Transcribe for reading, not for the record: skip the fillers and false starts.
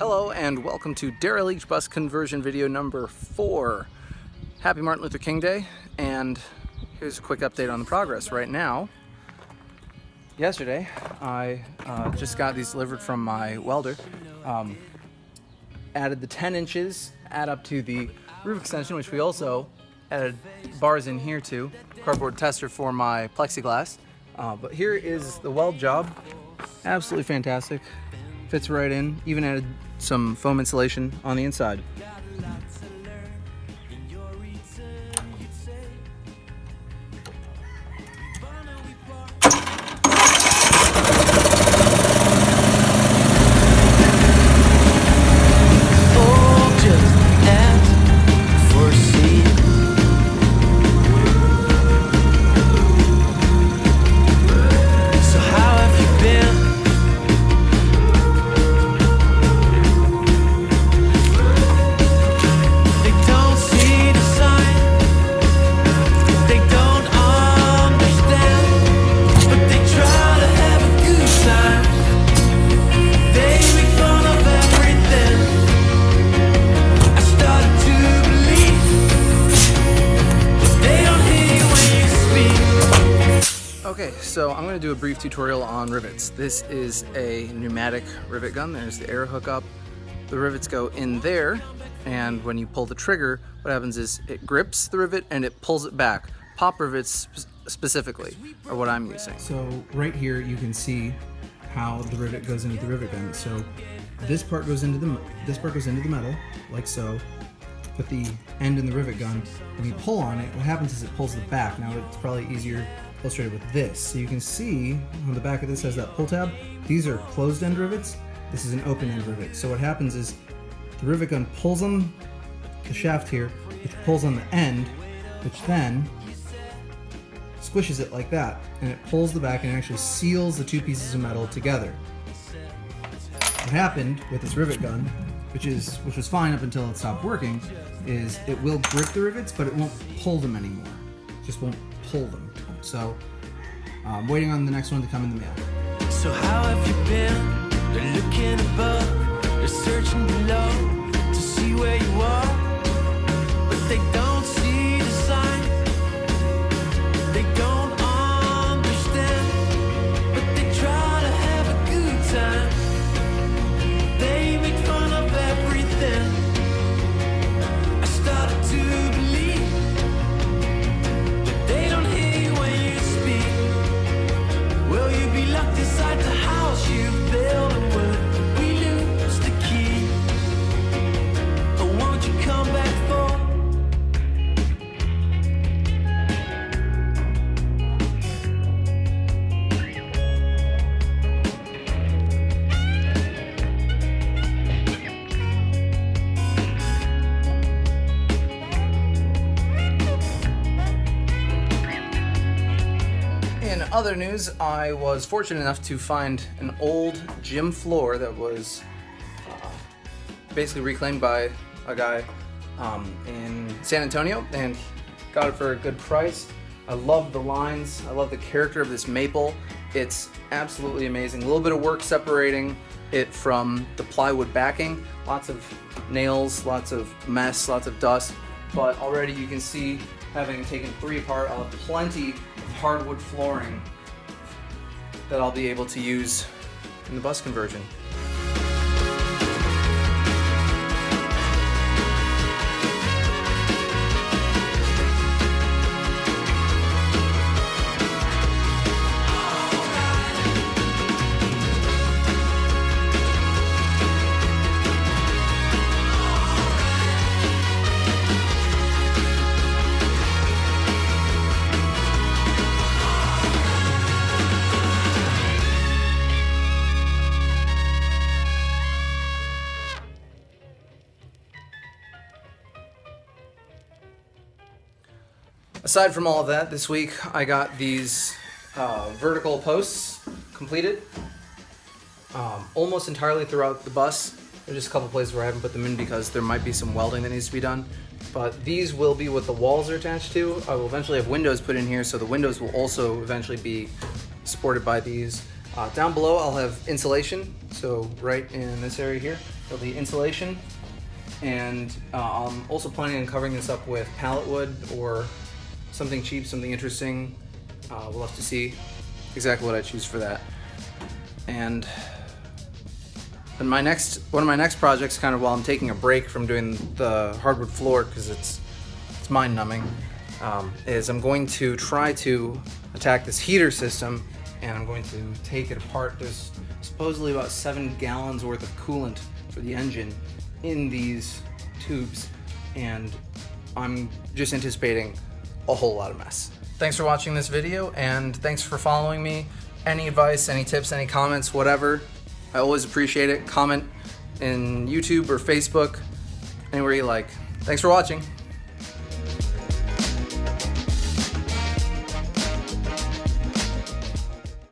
Hello and welcome to Derelicte bus conversion video number 4. Happy Martin Luther King Day, and here's a quick update on the progress. Right now, yesterday I just got these delivered from my welder. Added the 10 inches, add up to the roof extension, which we also added bars in here too, cardboard tester for my plexiglass. But here is the weld job. Absolutely fantastic. Fits right in. Even added some foam insulation on the inside. Okay, so I'm going to do a brief tutorial on rivets. This is a pneumatic rivet gun. There's the air hookup. The rivets go in there, and when you pull the trigger, what happens is it grips the rivet and it pulls it back. Pop rivets specifically are what I'm using. So right here you can see how the rivet goes into the rivet gun. So this part goes into the metal, like so. Put the end in the rivet gun. When you pull on it, what happens is it pulls the back. Now it's probably easier illustrated with this. So you can see on the back of this has that pull tab. These are closed end rivets. This is an open end rivet. So what happens is the rivet gun pulls on the shaft here, which pulls on the end, which then squishes it like that, and it pulls the back and actually seals the two pieces of metal together. What happened with this rivet gun, which was fine up until it stopped working, is it will grip the rivets, but it won't pull them anymore. It just won't pull them. So I'm waiting on the next one to come in the mail. So how have you been? They're looking above, they're searching below to see where you are, but they don't see the sign. They don't understand, but they try to have a good time. They make fun of everything. I started to believe that they don't hear you when you speak. Will you be locked inside the house you built, or would we lose the key? Or won't you come back for? In other news, I was fortunate enough to find an old gym floor that was basically reclaimed by a guy in San Antonio, and got it for a good price. I love the lines. I love the character of this maple. It's absolutely amazing. A little bit of work separating it from the plywood backing. Lots of nails, lots of mess, lots of dust, but already you can see, having taken 3 apart, I'll have plenty of hardwood flooring that I'll be able to use in the bus conversion. Aside from all of that, this week I got these vertical posts completed almost entirely throughout the bus. There's just a couple places where I haven't put them in because there might be some welding that needs to be done. But these will be what the walls are attached to. I will eventually have windows put in here, so the windows will also eventually be supported by these. Down below I'll have insulation, so right in this area here there'll be insulation, and I'm also planning on covering this up with pallet wood or something cheap, something interesting. We'll have to see exactly what I choose for that. And one of my next projects, kind of while I'm taking a break from doing the hardwood floor because it's mind numbing, is I'm going to try to attack this heater system, and I'm going to take it apart. There's supposedly about 7 gallons worth of coolant for the engine in these tubes, and I'm just anticipating a whole lot of mess. Thanks for watching this video, and thanks for following me. Any advice, any tips, any comments, whatever, I always appreciate it. Comment in YouTube or Facebook, anywhere you like. Thanks for watching.